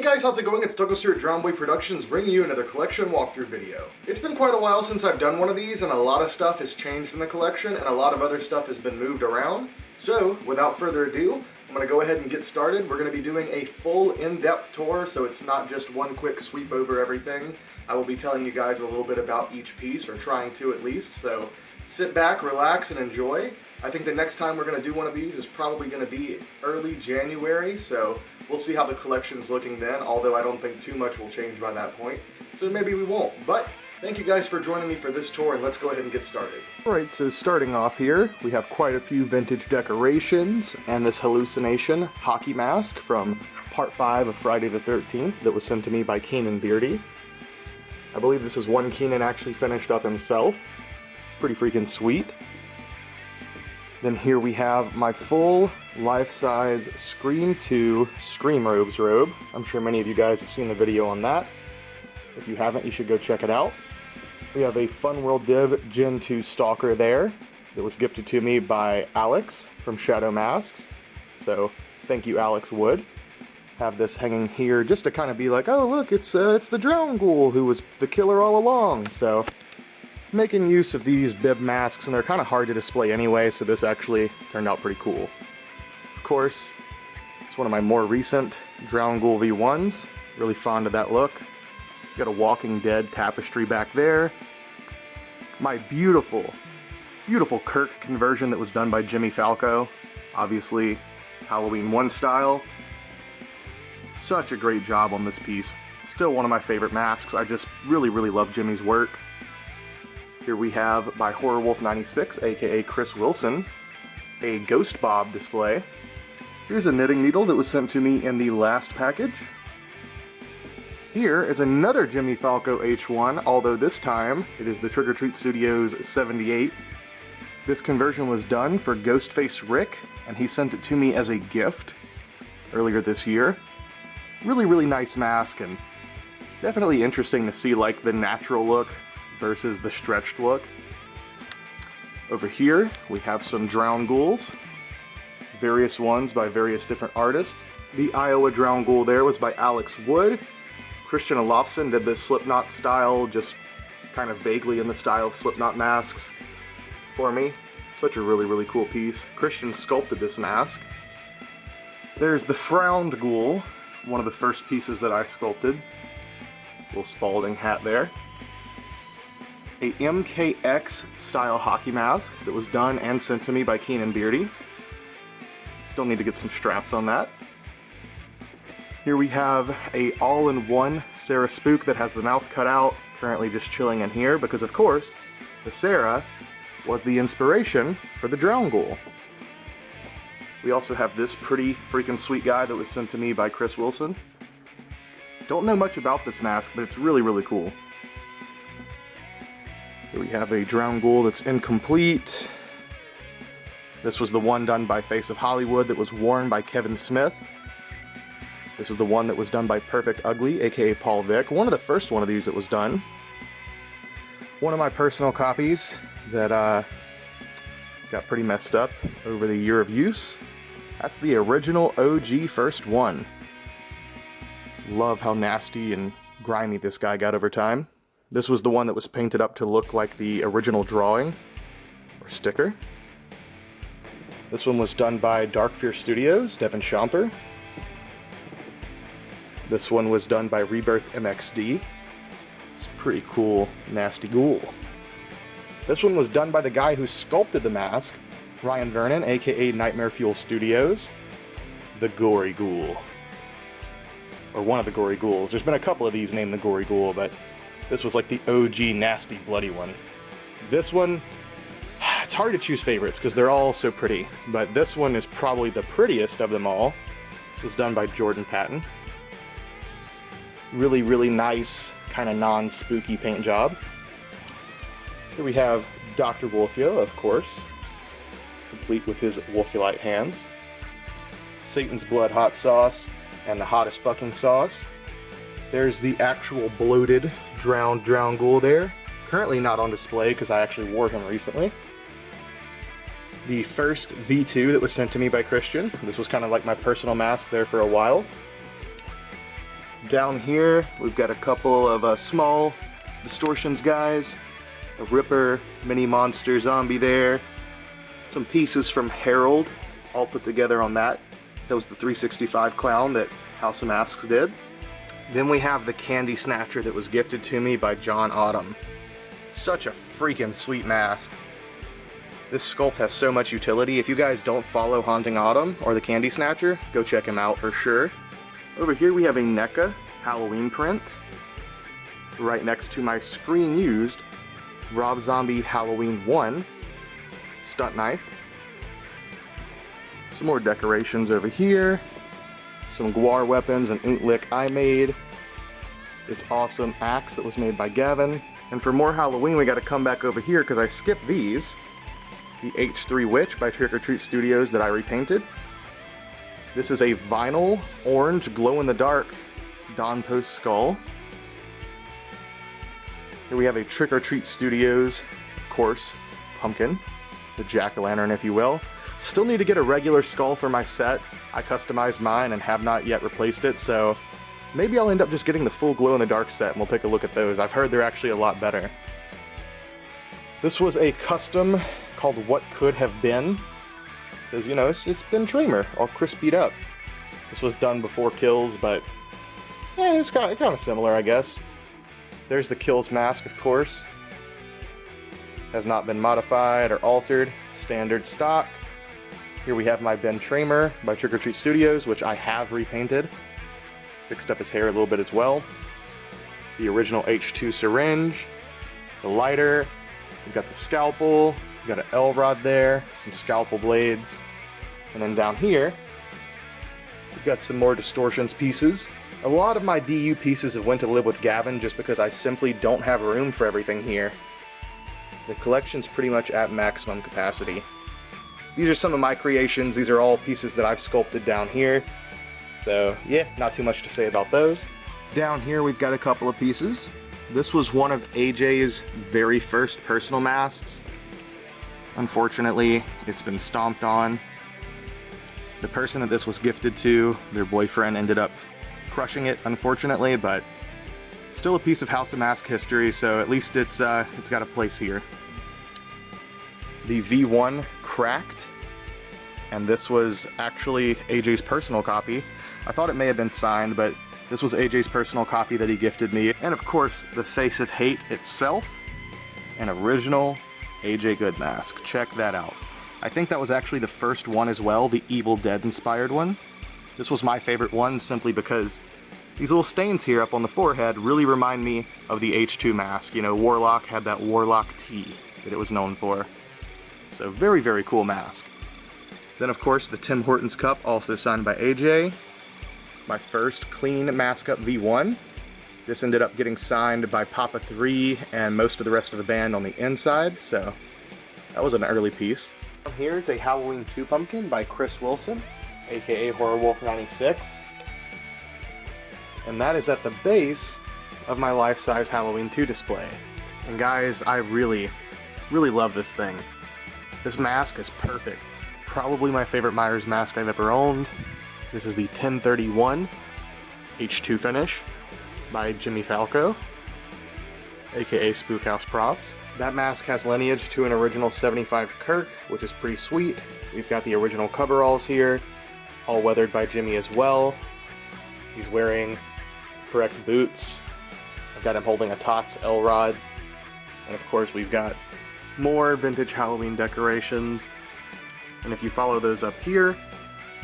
guys, how's it going? It's Douglas here at Drowned Boy Productions bringing you another collection walkthrough video. It's been quite a while since I've done one of these, and a lot of stuff has changed in the collection and a lot of other stuff has been moved around. So without further ado, I'm going to go ahead and get started. We're going to be doing a full in-depth tour, so it's not just one quick sweep over everything. I will be telling you guys a little bit about each piece, or trying to at least, so sit back, relax, and enjoy. I think the next time we're going to do one of these is probably going to be early January, so we'll see how the collection's looking then, although I don't think too much will change by that point, so maybe we won't. But thank you guys for joining me for this tour, and let's go ahead and get started. Alright, so starting off here, we have quite a few vintage decorations, and this hallucination hockey mask from Part 5 of Friday the 13th that was sent to me by Keenan Beardy. I believe this is one Keenan actually finished up himself. Pretty freaking sweet. Then here we have my full life-size Scream 2 Scream Robes robe. I'm sure many of you guys have seen the video on that. If you haven't, you should go check it out. We have a Fun World Div Gen 2 Stalker there that was gifted to me by Alex from Shadow Masks. So thank you, Alex Wood. Have this hanging here just to kind of be like, oh look, it's the Drowned Ghoul who was the killer all along. So making use of these bib masks, and they're kind of hard to display anyway, so this actually turned out pretty cool. Of course, it's one of my more recent Drowned Ghoul V1s. Really fond of that look. Got a Walking Dead tapestry back there. My beautiful, beautiful Kirk conversion that was done by Jimmy Falco. Obviously, Halloween 1 style. Such a great job on this piece. Still one of my favorite masks. I just really, really love Jimmy's work. Here we have by HorrorWolf96, aka Chris Wilson, a Ghost Bob display. Here's a knitting needle that was sent to me in the last package. Here is another Jimmy Falco H1, although this time it is the Trick or Treat Studios 78. This conversion was done for Ghostface Rick, and he sent it to me as a gift earlier this year. Really, really nice mask, and definitely interesting to see like the natural look versus the stretched look. Over here we have some Drowned Ghouls, various ones by various different artists. The Iowa Drowned Ghoul there was by Alex Wood. Christian Olofsson did this Slipknot style, just kind of vaguely in the style of Slipknot masks for me. Such a really, really cool piece. Christian sculpted this mask. There's the Frowned Ghoul, one of the first pieces that I sculpted. Little Spalding hat there. A MKX style hockey mask that was done and sent to me by Keenan Beardy. Still need to get some straps on that. Here we have a all-in-one Sarah Spook that has the mouth cut out, currently just chilling in here because of course the Sarah was the inspiration for the Drowned Ghoul. We also have this pretty freaking sweet guy that was sent to me by Chris Wilson. Don't know much about this mask, but it's really, really cool. Here we have a Drowned Ghoul that's incomplete. This was the one done by Face of Hollywood that was worn by Kevin Smith. This is the one that was done by Perfect Ugly, aka Paul Vick. One of the first one of these that was done. One of my personal copies that got pretty messed up over the year of use. That's the original OG first one. Love how nasty and grimy this guy got over time. This was the one that was painted up to look like the original drawing, or sticker. This one was done by Dark Fear Studios, Devin Schomper. This one was done by Rebirth MXD. It's a pretty cool, nasty ghoul. This one was done by the guy who sculpted the mask, Ryan Vernon, aka Nightmare Fuel Studios. The Gory Ghoul. Or one of the Gory Ghouls. There's been a couple of these named the Gory Ghoul, but this was like the OG nasty bloody one. This one, it's hard to choose favorites because they're all so pretty, but this one is probably the prettiest of them all. This was done by Jordan Patton. Really, really nice, kind of non-spooky paint job. Here we have Dr. Wolfio, of course, complete with his Wolfulite hands. Satan's Blood hot sauce and the hottest fucking sauce. There's the actual bloated Drowned Ghoul there. Currently not on display because I actually wore him recently. The first V2 that was sent to me by Christian. This was kind of like my personal mask there for a while. Down here, we've got a couple of small Distortions guys, a Ripper, Mini Monster Zombie there, some pieces from Harold, all put together on that. That was the 365 clown that House of Masks did. Then we have the Candy Snatcher that was gifted to me by John Autumn. Such a freaking sweet mask. This sculpt has so much utility. If you guys don't follow Haunting Autumn or the Candy Snatcher, go check him out for sure. Over here we have a NECA Halloween print. Right next to my screen used Rob Zombie Halloween 1 stunt knife. Some more decorations over here. Some Gwar weapons and Inklick I made. This awesome axe that was made by Gavin. And for more Halloween, we got to come back over here because I skipped these. The H3 Witch by Trick or Treat Studios that I repainted. This is a vinyl orange glow-in-the-dark Don Post skull. Here we have a Trick or Treat Studios, of course, pumpkin, the jack-o'-lantern if you will. Still need to get a regular skull for my set. I customized mine and have not yet replaced it, so maybe I'll end up just getting the full glow-in-the-dark set and we'll take a look at those. I've heard they're actually a lot better. This was a custom called What Could Have Been, because, you know, it's been Tramer, all crispied up. This was done before Kills, but it's kind of similar, I guess. There's the Kills mask, of course. Has not been modified or altered. Standard stock. Here we have my Ben Tramer by Trick or Treat Studios, which I have repainted. Fixed up his hair a little bit as well. The original H2 syringe. The lighter. We've got the scalpel. We've got an L-rod there. Some scalpel blades. And then down here, we've got some more Distortions pieces. A lot of my DU pieces have went to live with Gavin just because I simply don't have room for everything here. The collection's pretty much at maximum capacity. These are some of my creations. These are all pieces that I've sculpted down here. So yeah, not too much to say about those. Down here we've got a couple of pieces. This was one of AJ's very first personal masks. Unfortunately, it's been stomped on. The person that this was gifted to, their boyfriend, ended up crushing it, unfortunately, but still a piece of House of Mask history, so at least it's got a place here. The V1 cracked, and this was actually AJ's personal copy. I thought it may have been signed, but this was AJ's personal copy that he gifted me. And of course, the Face of Hate itself, an original AJ Good mask. Check that out. I think that was actually the first one as well, the Evil Dead inspired one. This was my favorite one simply because these little stains here up on the forehead really remind me of the H2 mask. You know, Warlock had that Warlock T that it was known for. So very, very cool mask. Then of course the Tim Hortons cup, also signed by AJ. My first clean mask up V1. This ended up getting signed by Papa 3 and most of the rest of the band on the inside, so that was an early piece. Here is a Halloween 2 pumpkin by Chris Wilson, aka Horror Wolf 96. And that is at the base of my life-size Halloween 2 display. And guys, I really, really love this thing. This mask is perfect. Probably my favorite Myers mask I've ever owned. This is the 1031 H2 finish by Jimmy Falco, aka Spookhouse Props. That mask has lineage to an original 75 Kirk, which is pretty sweet. We've got the original coveralls here, all weathered by Jimmy as well. He's wearing correct boots. I've got him holding a Tots L-Rod. And of course we've got more vintage Halloween decorations. And if you follow those up here,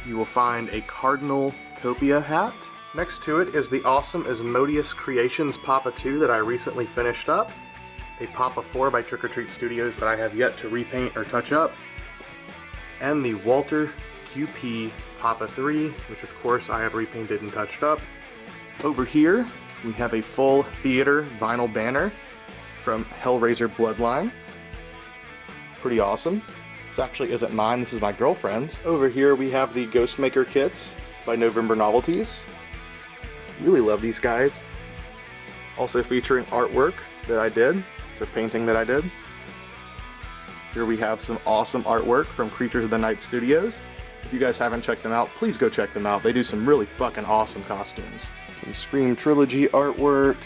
you will find a Cardinal Copia hat. Next to it is the awesome Asmodeus Creations Papa 2 that I recently finished up. A Papa 4 by Trick or Treat Studios that I have yet to repaint or touch up. And the Walter QP Papa 3, which of course I have repainted and touched up. Over here, we have a full theater vinyl banner from Hellraiser Bloodline. Pretty awesome. This actually isn't mine, this is my girlfriend's. Over here we have the Ghostmaker kits by November Novelties. Really love these guys. Also featuring artwork that I did. It's a painting that I did. Here we have some awesome artwork from Creatures of the Night Studios. If you guys haven't checked them out, please go check them out. They do some really fucking awesome costumes. Some Scream Trilogy artwork,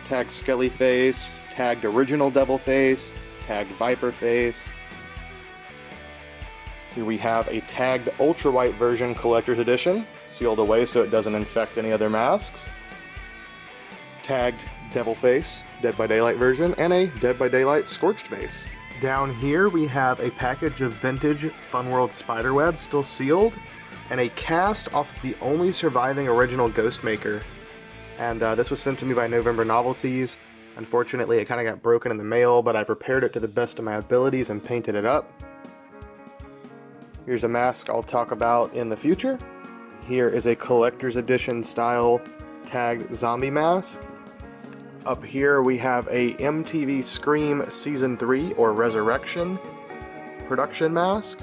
tagged Skelly face, tagged Original Devil face, tagged Viper face. Here we have a tagged Ultra White version collector's edition, sealed away so it doesn't infect any other masks. Tagged Devil face, Dead by Daylight version, and a Dead by Daylight Scorched face. Down here we have a package of vintage Funworld Spiderweb still sealed, and a cast off of the only surviving original Ghostmaker. And this was sent to me by November Novelties. Unfortunately, it kind of got broken in the mail, but I've repaired it to the best of my abilities and painted it up. Here's a mask I'll talk about in the future. Here is a collector's edition style tagged zombie mask. Up here we have a MTV Scream Season 3 or Resurrection production mask.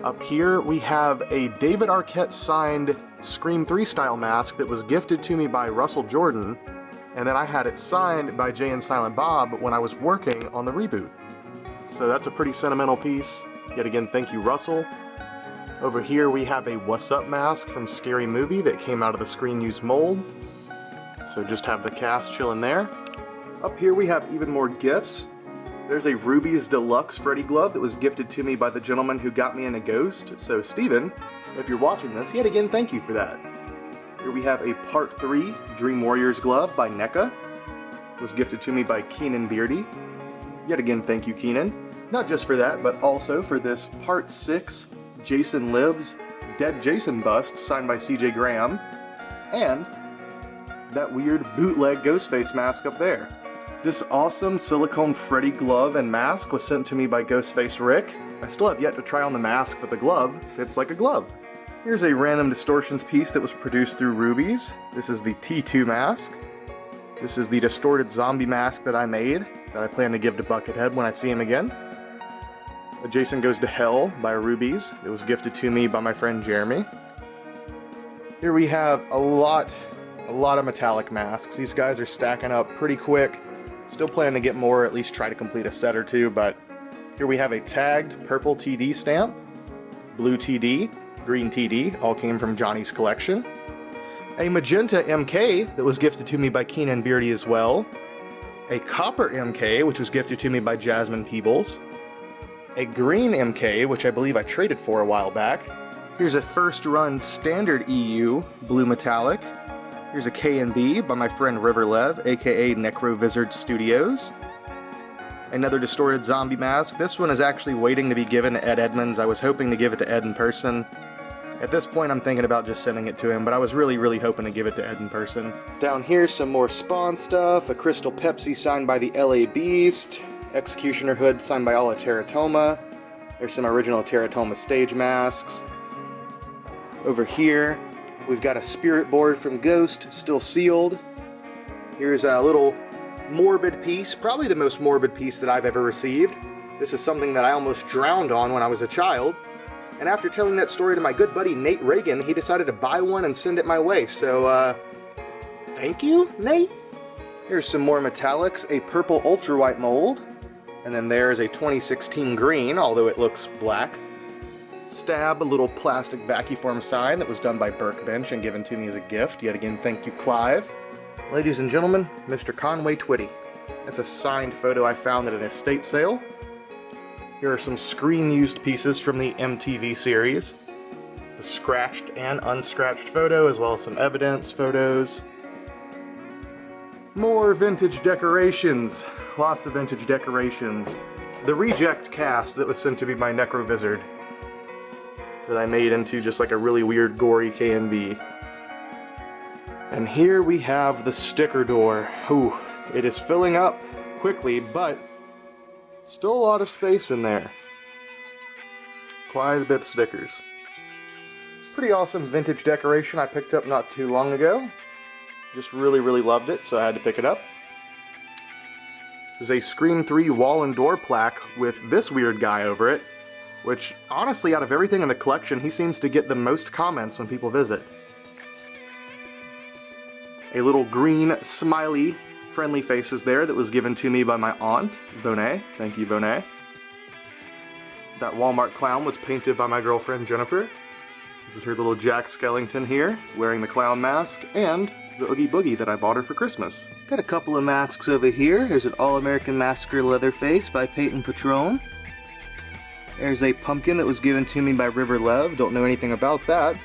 Up here we have a David Arquette signed Scream 3 style mask that was gifted to me by Russell Jordan, and then I had it signed by Jay and Silent Bob when I was working on the reboot. So that's a pretty sentimental piece. Yet again, thank you, Russell. Over here we have a What's Up mask from Scary Movie that came out of the Screen Used mold. So just have the cast chilling there. Up here we have even more gifts. There's a Ruby's Deluxe Freddy glove that was gifted to me by the gentleman who got me in a Ghost. So Steven, if you're watching this, yet again, thank you for that. Here we have a Part 3 Dream Warriors glove by NECA. It was gifted to me by Keenan Beardy. Yet again, thank you, Keenan. Not just for that, but also for this Part 6 Jason Lives Dead Jason bust signed by CJ Graham, and that weird bootleg Ghostface mask up there. This awesome silicone Freddy glove and mask was sent to me by Ghostface Rick. I still have yet to try on the mask, but the glove fits like a glove. Here's a random distortions piece that was produced through Rubies. This is the T2 mask. This is the distorted zombie mask that I made, that I plan to give to Buckethead when I see him again. A Jason Goes to Hell by Rubies. It was gifted to me by my friend Jeremy. Here we have a lot of metallic masks. These guys are stacking up pretty quick. Still planning to get more, at least try to complete a set or two, but here we have a tagged purple TD stamp, blue TD, green TD, all came from Johnny's collection. A magenta MK that was gifted to me by Keenan Beardy as well. A copper MK, which was gifted to me by Jasmine Peebles. A green MK, which I believe I traded for a while back. Here's a first run standard EU, blue metallic. Here's a K&B by my friend Riverlev, aka Necrovizard Studios. Another distorted zombie mask. This one is actually waiting to be given to Ed Edmonds. I was hoping to give it to Ed in person. At this point I'm thinking about just sending it to him, but I was really hoping to give it to Ed in person. Down here some more Spawn stuff, a Crystal Pepsi signed by the LA Beast, Executioner hood signed by all of Teratoma. There's some original Teratoma stage masks. Over here, we've got a spirit board from Ghost, still sealed. Here's a little morbid piece, probably the most morbid piece that I've ever received. This is something that I almost drowned on when I was a child. And after telling that story to my good buddy Nate Reagan, he decided to buy one and send it my way. So, thank you, Nate. Here's some more metallics, a purple ultra white mold. And then there's a 2016 green, although it looks black. Stab, a little plastic vacuform sign that was done by Burkbench and given to me as a gift. Yet again, thank you, Clive. Ladies and gentlemen, Mr. Conway Twitty. That's a signed photo I found at an estate sale. Here are some screen-used pieces from the MTV series. The scratched and unscratched photo, as well as some evidence photos. More vintage decorations. Lots of vintage decorations. The reject cast that was sent to me by Necrovizard that I made into just like a really weird gory K&B. And here we have the sticker door. Ooh, it is filling up quickly, but still a lot of space in there. Quite a bit of stickers. Pretty awesome vintage decoration I picked up not too long ago. Just really loved it, so I had to pick it up. This is a Scream 3 wall and door plaque with this weird guy over it, which honestly, out of everything in the collection, he seems to get the most comments when people visit. A little green smiley friendly faces there that was given to me by my aunt, Bonet. Thank you, Bonet. That Walmart clown was painted by my girlfriend, Jennifer. This is her little Jack Skellington here, wearing the clown mask, and the Oogie Boogie that I bought her for Christmas. Got a couple of masks over here. There's an All-American Massacre Leatherface by Peyton Patron. There's a pumpkin that was given to me by River Love. Don't know anything about that.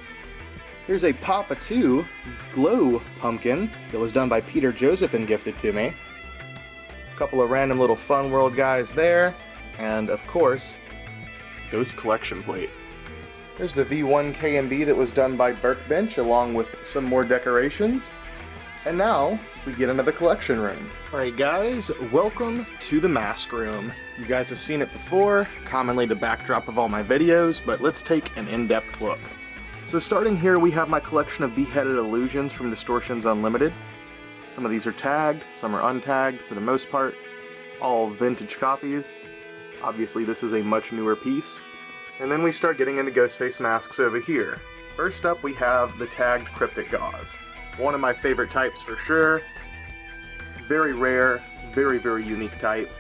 Here's a Papa 2 glow pumpkin that was done by Peter Joseph and gifted to me. A couple of random little Fun World guys there. And of course, Ghost Collection plate. There's the V1 KMB that was done by Burkbench along with some more decorations. And now, we get into the collection room. Alright guys, welcome to the mask room. You guys have seen it before, commonly the backdrop of all my videos, but let's take an in-depth look. So starting here, we have my collection of Beheaded Illusions from Distortions Unlimited. Some of these are tagged, some are untagged for the most part. All vintage copies. Obviously this is a much newer piece. And then we start getting into Ghostface masks over here. First up we have the tagged Cryptic Gauze. One of my favorite types for sure. Very rare, very unique type.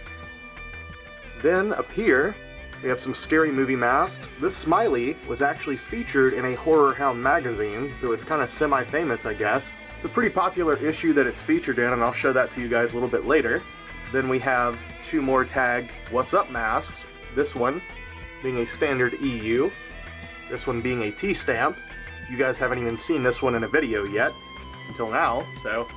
Then up here, we have some Scary Movie masks. This Smiley was actually featured in a Horror Hound magazine, so it's kind of semi-famous, I guess. It's a pretty popular issue that it's featured in, and I'll show that to you guys a little bit later. Then we have two more tagged What's Up masks. This one being a standard EU. This one being a T-stamp. You guys haven't even seen this one in a video yet. Until now, so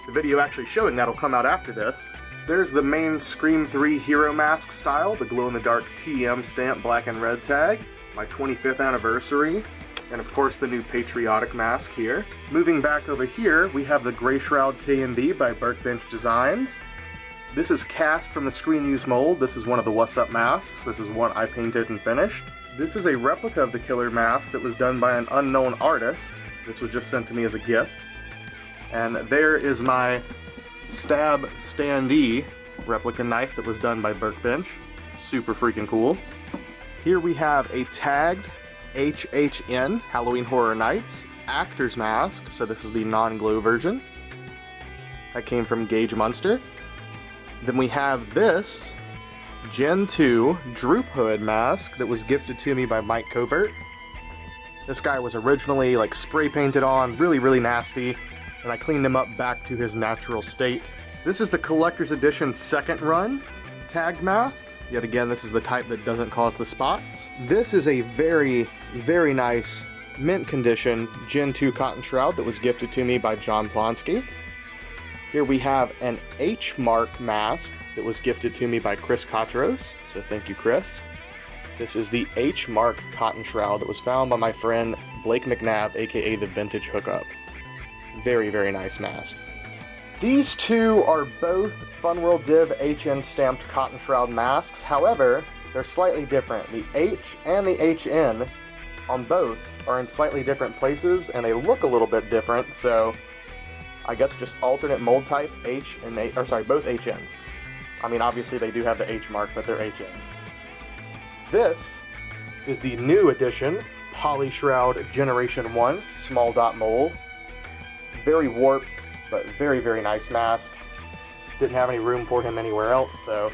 the video actually showing that'll come out after this. There's the main Scream 3 hero mask style, the glow-in-the-dark TM stamp black and red tag, my 25th anniversary, and of course the new patriotic mask here. Moving back over here, we have the Grey Shroud KMB by Burkbench Designs. This is cast from the Screen Use mold. This is one of the What's Up masks. This is one I painted and finished. This is a replica of the killer mask that was done by an unknown artist. This was just sent to me as a gift. And there is my Stab Standee replica knife that was done by Burkbench. Super freaking cool. Here we have a tagged HHN Halloween Horror Nights actor's mask. So this is the non-glow version. That came from Gage Munster. Then we have this Gen 2 Droop Hood mask that was gifted to me by Mike Covert. This guy was originally like spray painted on, really nasty. And I cleaned him up back to his natural state. This is the collector's edition second run tagged mask. Yet again, this is the type that doesn't cause the spots. This is a very nice mint condition Gen 2 cotton shroud that was gifted to me by John Plonsky. Here we have an H-Mark mask that was gifted to me by Chris Kotros, so thank you, Chris. This is the H-Mark cotton shroud that was found by my friend Blake McNabb, aka the Vintage Hookup. Very nice mask. These two are both Fun World Div HN stamped cotton shroud masks. However, they're slightly different. The H and the HN on both are in slightly different places and they look a little bit different, so I guess just alternate mold type H and A, or sorry, both HNs. I mean, obviously they do have the H mark, but they're HNs. This is the new edition Poly Shroud Generation 1 small dot mold. Very warped, but very nice mask. Didn't have any room for him anywhere else, so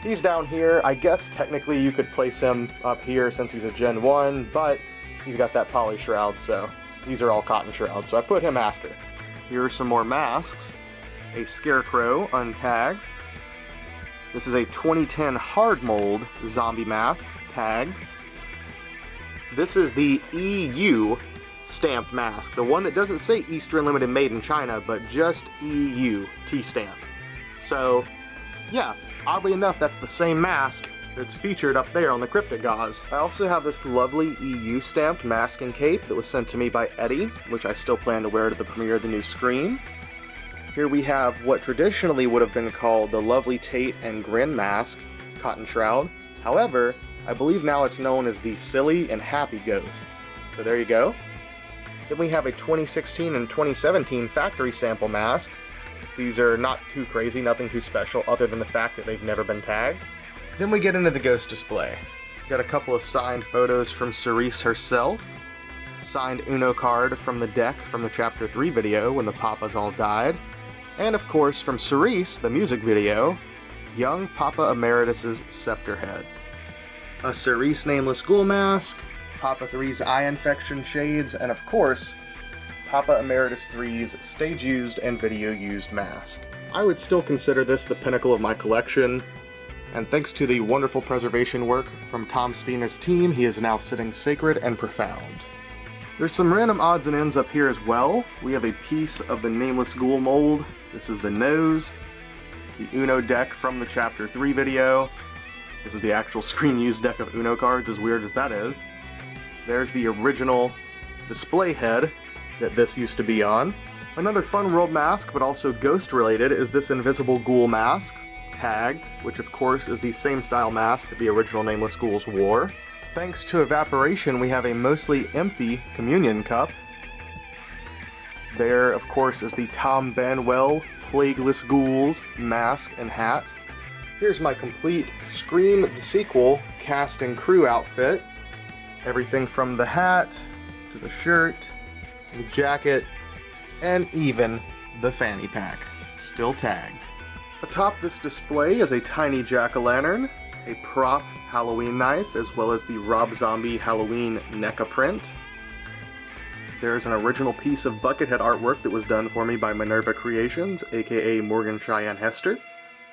he's down here. I guess technically you could place him up here since he's a Gen 1, but he's got that poly shroud, so these are all cotton shrouds, so I put him after. Here are some more masks. A Scarecrow untagged. This is a 2010 hard mold zombie mask, tagged. This is the EU stamped mask, the one that doesn't say Easter Unlimited made in China, but just EU T-stamp. So yeah, oddly enough, that's the same mask that's featured up there on the Cryptic Gauze. I also have this lovely EU stamped mask and cape that was sent to me by Eddie, which I still plan to wear to the premiere of the new Scream. Here we have what traditionally would have been called the lovely Tate and Grin mask, cotton shroud. However, I believe now it's known as the Silly and Happy Ghost. So there you go. Then we have a 2016 and 2017 factory sample mask. These are not too crazy, nothing too special other than the fact that they've never been tagged. Then we get into the ghost display. Got a couple of signed photos from Cerise herself, signed Uno card from the deck from the Chapter 3 video when the Papas all died, and of course from Cerise, the music video, young Papa Emeritus's scepter head. A Cerise Nameless Ghoul mask, Papa 3's eye infection shades, and of course, Papa Emeritus 3's stage used and video used mask. I would still consider this the pinnacle of my collection, and thanks to the wonderful preservation work from Tom Spina's team, he is now sitting sacred and profound. There's some random odds and ends up here as well. We have a piece of the Nameless Ghoul mold. This is the nose, the Uno deck from the Chapter 3 video. This is the actual screen used deck of Uno cards, as weird as that is. There's the original display head that this used to be on. Another Fun World mask, but also ghost related, is this Invisible Ghoul mask, tagged, which of course is the same style mask that the original Nameless Ghouls wore. Thanks to evaporation, we have a mostly empty communion cup. There, of course, is the Tom Banwell Plagueless Ghouls mask and hat. Here's my complete Scream the Sequel cast and crew outfit. Everything from the hat, to the shirt, the jacket, and even the fanny pack. Still tagged. Atop this display is a tiny jack-o'-lantern, a prop Halloween knife, as well as the Rob Zombie Halloween NECA print. There's an original piece of Buckethead artwork that was done for me by Minerva Creations, aka Morgan Cheyenne Hester.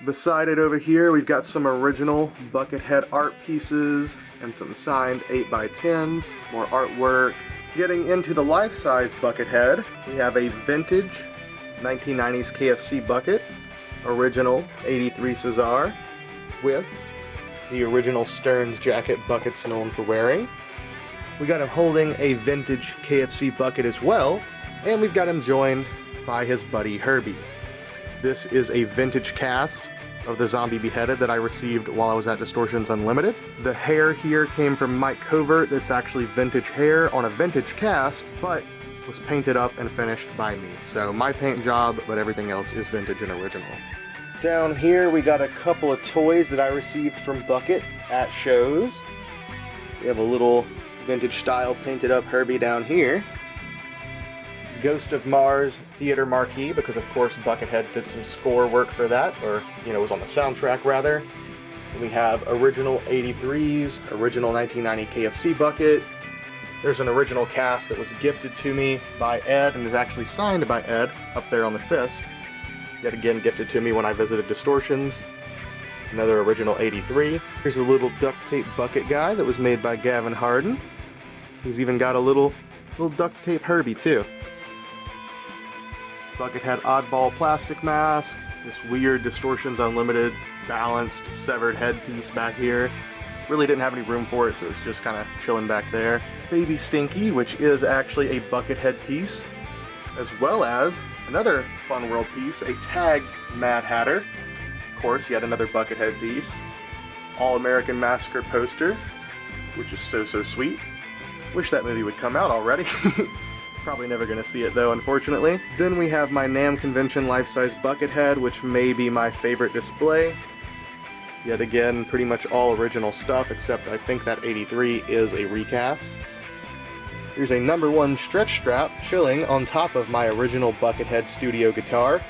Beside it over here, we've got some original Buckethead art pieces and some signed 8x10s, more artwork. Getting into the life-size Buckethead, we have a vintage 1990s KFC bucket, original 83 Cesar, with the original Stearns jacket buckets known for wearing. We got him holding a vintage KFC bucket as well, and we've got him joined by his buddy Herbie. This is a vintage cast of the Zombie Beheaded that I received while I was at Distortions Unlimited. The hair here came from Mike Covert. That's actually vintage hair on a vintage cast, but was painted up and finished by me. So my paint job, but everything else is vintage and original. Down here we got a couple of toys that I received from Bucket at shows. We have a little vintage style painted up Herbie down here. Ghost of Mars theater marquee, because of course Buckethead did some score work for that, or was on the soundtrack rather. And we have original 83s, original 1990 KFC bucket. There's an original cast that was gifted to me by Ed and is actually signed by Ed up there on the fist. Yet again gifted to me when I visited Distortions. Another original 83. Here's a little duct tape bucket guy that was made by Gavin Harden. He's even got a little duct tape Herbie too. Buckethead oddball plastic mask. This weird Distortions Unlimited balanced severed headpiece back here. Really didn't have any room for it, so it's just kind of chilling back there. Baby Stinky, which is actually a Buckethead piece, as well as another Fun World piece, a tagged Mad Hatter. Of course, yet another Buckethead piece. All-American Massacre poster, which is so sweet. Wish that movie would come out already. Probably never gonna see it though, unfortunately. Then we have my NAMM Convention life-size Buckethead, which may be my favorite display. Yet again, pretty much all original stuff, except I think that 83 is a recast. Here's a #1 stretch strap chilling on top of my original Buckethead studio guitar.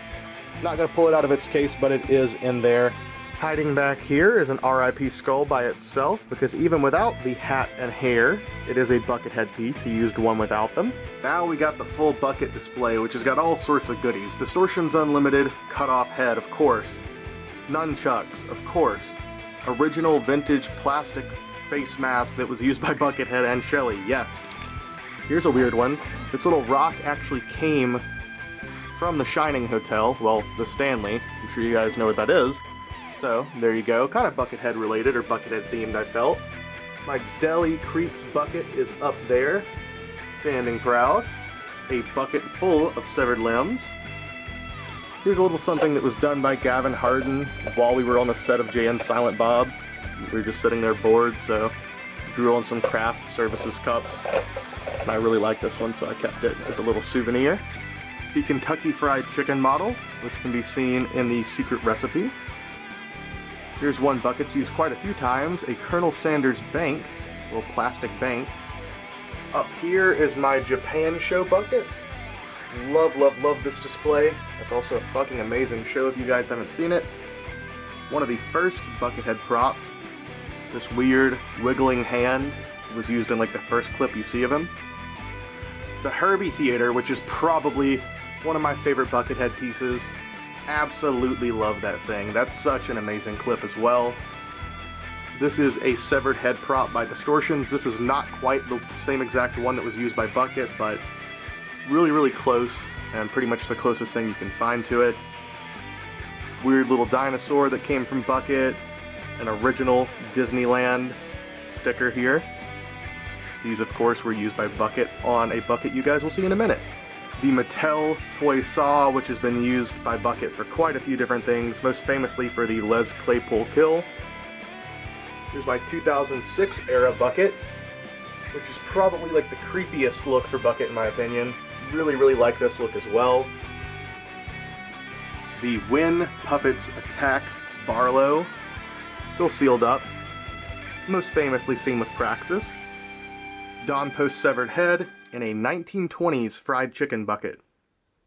Not gonna pull it out of its case, but it is in there. Hiding back here is an RIP skull by itself, because even without the hat and hair, it is a Buckethead piece. He used one without them. Now we got the full bucket display, which has got all sorts of goodies. Distortions Unlimited, cut-off head, of course. Nunchucks, of course. Original vintage plastic face mask that was used by Buckethead and Shelley, yes. Here's a weird one. This little rock actually came from the Shining Hotel, well, the Stanley. I'm sure you guys know what that is. So, there you go. Kind of Buckethead related, or Buckethead themed, I felt. My Deli Creeps bucket is up there, standing proud. A bucket full of severed limbs. Here's a little something that was done by Gavin Harden while we were on the set of Jay and Silent Bob. We were just sitting there bored, so drew on some craft services cups. And I really like this one, so I kept it as a little souvenir. The Kentucky Fried Chicken model, which can be seen in the secret recipe. Here's one bucket's used quite a few times, a Colonel Sanders bank, a little plastic bank. Up here is my Japan show bucket. Love this display. It's also a fucking amazing show if you guys haven't seen it. One of the first Buckethead props. This weird wiggling hand was used in like the first clip you see of him. The Herbie Theater, which is probably one of my favorite Buckethead pieces. Absolutely love that thing. That's such an amazing clip as well. This is a severed head prop by Distortions. This is not quite the same exact one that was used by Bucket, but really, really close, and pretty much the closest thing you can find to it. Weird little dinosaur that came from Bucket. An original Disneyland sticker here. These, of course, were used by Bucket on a Bucket you guys will see in a minute. The Mattel toy saw, which has been used by Bucket for quite a few different things, most famously for the Les Claypool kill. Here's my 2006 era Bucket, which is probably like the creepiest look for Bucket in my opinion. Really, really like this look as well. The Wynn Puppets Attack Barlow, still sealed up, most famously seen with Praxis. Don Post severed head in a 1920s fried chicken bucket.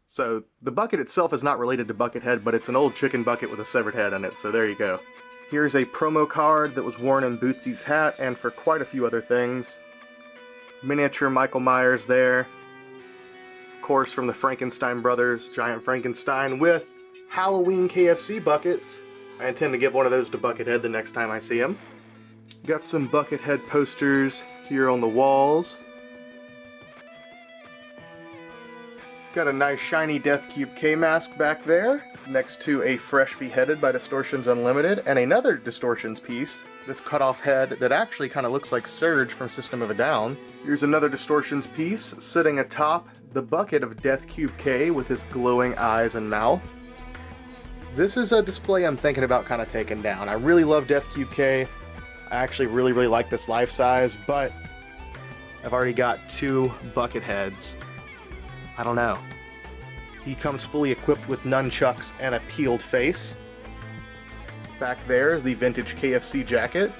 So the bucket itself is not related to Buckethead, but it's an old chicken bucket with a severed head in it, so there you go. Here's a promo card that was worn in Bootsy's hat and for quite a few other things. Miniature Michael Myers there. Of course, from the Frankenstein Brothers, Giant Frankenstein with Halloween KFC buckets. I intend to give one of those to Buckethead the next time I see him. Got some Buckethead posters here on the walls. Got a nice shiny Death Cube K-Mask back there, next to a Fresh Beheaded by Distortions Unlimited, and another Distortions piece, this cut-off head that actually kind of looks like Surge from System of a Down. Here's another Distortions piece, sitting atop the bucket of Death Cube K with his glowing eyes and mouth. This is a display I'm thinking about kind of taking down. I really love Death Cube K. I actually really, really like this life size, but I've already got two bucket heads. I don't know. He comes fully equipped with nunchucks and a peeled face. Back there is the vintage KFC jacket.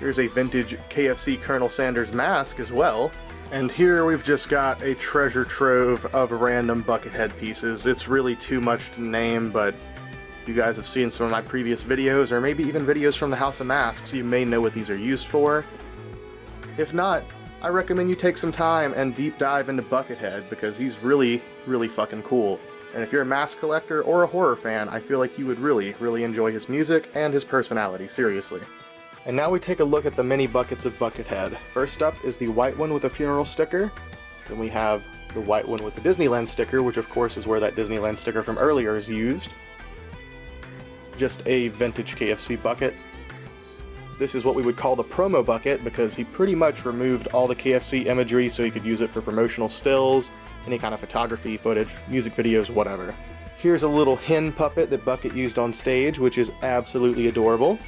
Here's a vintage KFC Colonel Sanders mask as well. And here we've just got a treasure trove of random Buckethead pieces. It's really too much to name, but if you guys have seen some of my previous videos, or maybe even videos from the House of Masks, you may know what these are used for. If not, I recommend you take some time and deep dive into Buckethead, because he's really, really fucking cool. And if you're a mask collector or a horror fan, I feel like you would really, really enjoy his music and his personality, seriously. And now we take a look at the mini buckets of Buckethead. First up is the white one with a funeral sticker. Then we have the white one with the Disneyland sticker, which of course is where that Disneyland sticker from earlier is used. Just a vintage KFC bucket. This is what we would call the promo bucket, because he pretty much removed all the KFC imagery so he could use it for promotional stills, any kind of photography, footage, music videos, whatever. Here's a little hen puppet that Bucket used on stage, which is absolutely adorable.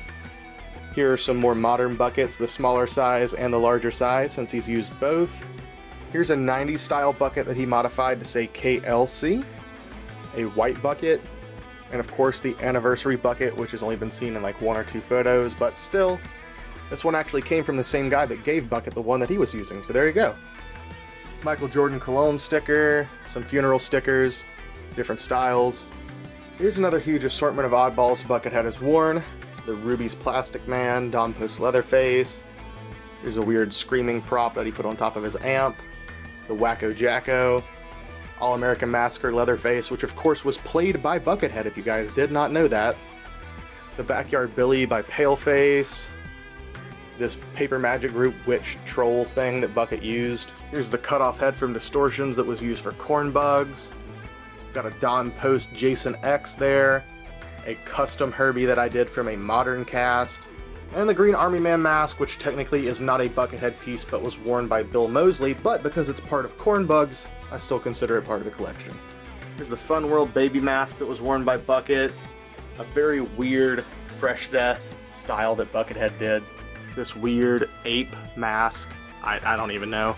Here are some more modern buckets, the smaller size and the larger size, since he's used both. Here's a 90s style bucket that he modified to say KLC. A white bucket. And of course the anniversary bucket, which has only been seen in like 1 or 2 photos, but still, this one actually came from the same guy that gave Bucket the one that he was using, so there you go. Michael Jordan Cologne sticker, some funeral stickers, different styles. Here's another huge assortment of oddballs Buckethead has worn. The Ruby's Plastic Man, Don Post Leatherface. Here's a weird screaming prop that he put on top of his amp. The Wacko Jacko. All-American Massacre Leatherface, which of course was played by Buckethead if you guys did not know that. The Backyard Billy by Paleface. This Paper Magic Group witch troll thing that Bucket used. Here's the cut-off head from Distortions that was used for Cornbugs. Got a Don Post Jason X there. A custom Herbie that I did from a modern cast. And the Green Army Man mask, which technically is not a Buckethead piece but was worn by Bill Moseley, but because it's part of Cornbugs, I still consider it part of the collection. Here's the Fun World Baby mask that was worn by Bucket. A very weird Fresh Death style that Buckethead did. This weird ape mask, I don't even know.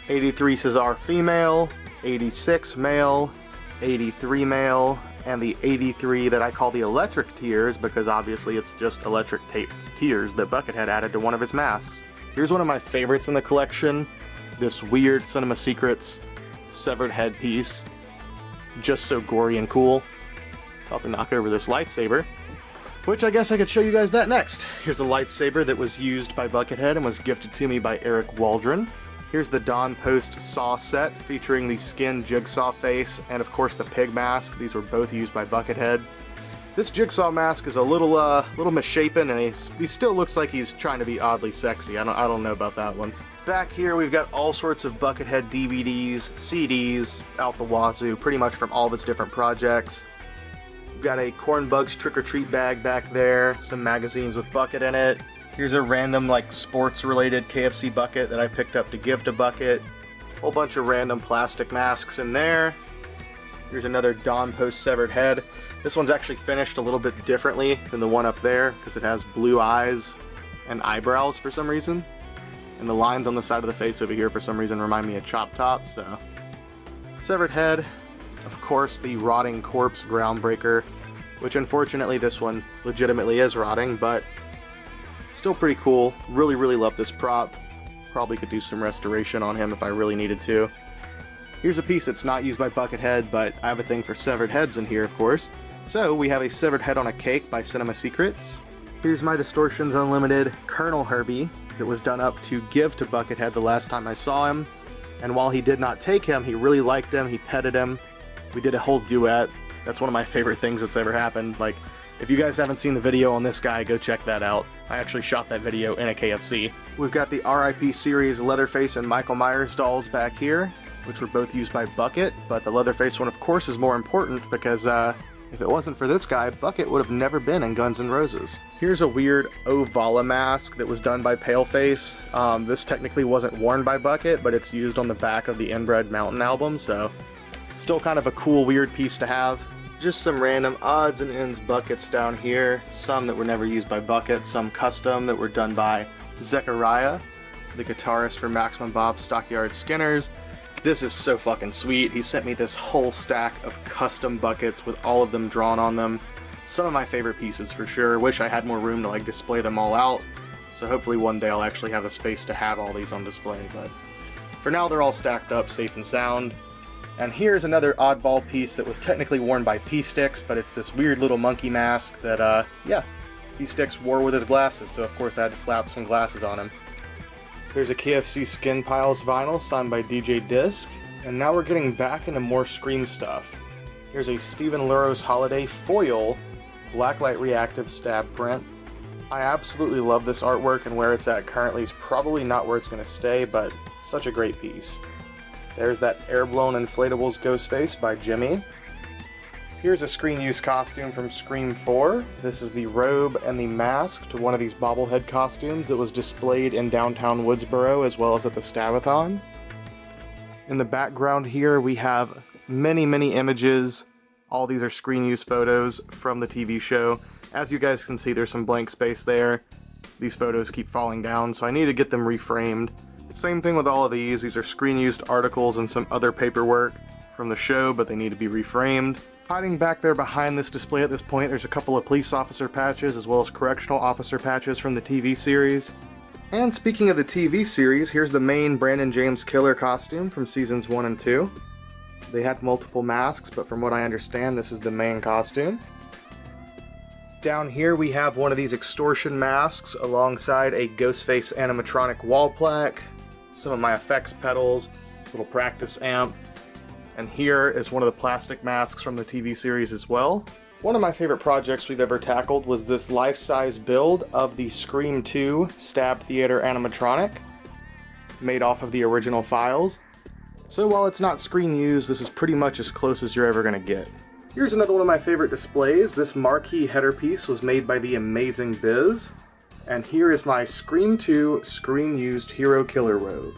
83 Cesar female, 86 male, 83 male, and the 83 that I call the Electric Tears, because obviously it's just electric tape tears that Buckethead added to one of his masks. Here's one of my favorites in the collection, this weird Cinema Secrets severed head piece. Just so gory and cool. About to knock over this lightsaber. Which I guess I could show you guys that next. Here's a lightsaber that was used by Buckethead and was gifted to me by Eric Waldron. Here's the Dawn Post Saw set featuring the skin Jigsaw face and of course the pig mask. These were both used by Buckethead. This Jigsaw mask is a little misshapen, and he still looks like he's trying to be oddly sexy. I don't know about that one. Back here we've got all sorts of Buckethead DVDs, CDs, out the wazoo, pretty much from all of its different projects. We've got a Corn Bugs Trick or Treat bag back there, some magazines with Bucket in it. Here's a random like sports related KFC bucket that I picked up to give to Bucket. Whole bunch of random plastic masks in there. Here's another Dawn Post severed head. This one's actually finished a little bit differently than the one up there because it has blue eyes and eyebrows for some reason. And the lines on the side of the face over here for some reason remind me of Chop Top, so. Severed head. Of course, the Rotting Corpse Groundbreaker, which unfortunately this one legitimately is rotting, but still pretty cool. Really, really love this prop. Probably could do some restoration on him if I really needed to. Here's a piece that's not used by Buckethead, but I have a thing for severed heads in here, of course. So we have a severed head on a cake by Cinema Secrets. Here's my Distortions Unlimited Colonel Herbie that was done up to give to Buckethead the last time I saw him. And while he did not take him, he really liked him, he petted him. We did a whole duet. That's one of my favorite things that's ever happened. Like, if you guys haven't seen the video on this guy, go check that out. I actually shot that video in a KFC. We've got the RIP series Leatherface and Michael Myers dolls back here, which were both used by Bucket, but the Leatherface one of course is more important because if it wasn't for this guy, Bucket would have never been in Guns N' Roses. Here's a weird Ovala mask that was done by Paleface. This technically wasn't worn by Bucket, but it's used on the back of the Inbred Mountain album, so still kind of a cool, weird piece to have. Just some random odds and ends buckets down here. Some that were never used by Bucket, some custom that were done by Zechariah, the guitarist for Maximum Bob Stockyard Skinners. This is so fucking sweet. He sent me this whole stack of custom buckets with all of them drawn on them. Some of my favorite pieces for sure. Wish I had more room to like display them all out. So hopefully one day I'll actually have the space to have all these on display, but for now they're all stacked up safe and sound. And here's another oddball piece that was technically worn by P-Sticks, but it's this weird little monkey mask that, yeah, P-Sticks wore with his glasses, so of course I had to slap some glasses on him. There's a KFC Skin Piles vinyl signed by DJ Disc, and now we're getting back into more Scream stuff. Here's a Stephen Lurose Holiday foil blacklight reactive stab print. I absolutely love this artwork, and where it's at currently is probably not where it's going to stay, but such a great piece. There's that Airblown Inflatables Ghostface by Jimmy. Here's a screen use costume from Scream 4. This is the robe and the mask to one of these bobblehead costumes that was displayed in downtown Woodsboro as well as at the Stabathon. In the background here we have many, many images. All these are screen use photos from the TV show. As you guys can see, there's some blank space there. These photos keep falling down, so I need to get them reframed. Same thing with all of these. These are screen used articles and some other paperwork from the show, but they need to be reframed. Hiding back there behind this display at this point, there's a couple of police officer patches as well as correctional officer patches from the TV series. And speaking of the TV series, here's the main Brandon James Killer costume from seasons 1 and 2. They had multiple masks, but from what I understand, this is the main costume. Down here we have one of these extortion masks alongside a Ghostface animatronic wall plaque, some of my effects pedals, little practice amp, and here is one of the plastic masks from the TV series as well. One of my favorite projects we've ever tackled was this life-size build of the Scream 2 Stab Theater animatronic, made off of the original files. So while it's not screen used, this is pretty much as close as you're ever gonna get. Here's another one of my favorite displays. This marquee header piece was made by the Amazing Biz. And here is my Scream 2 screen-used Hero Killer robe.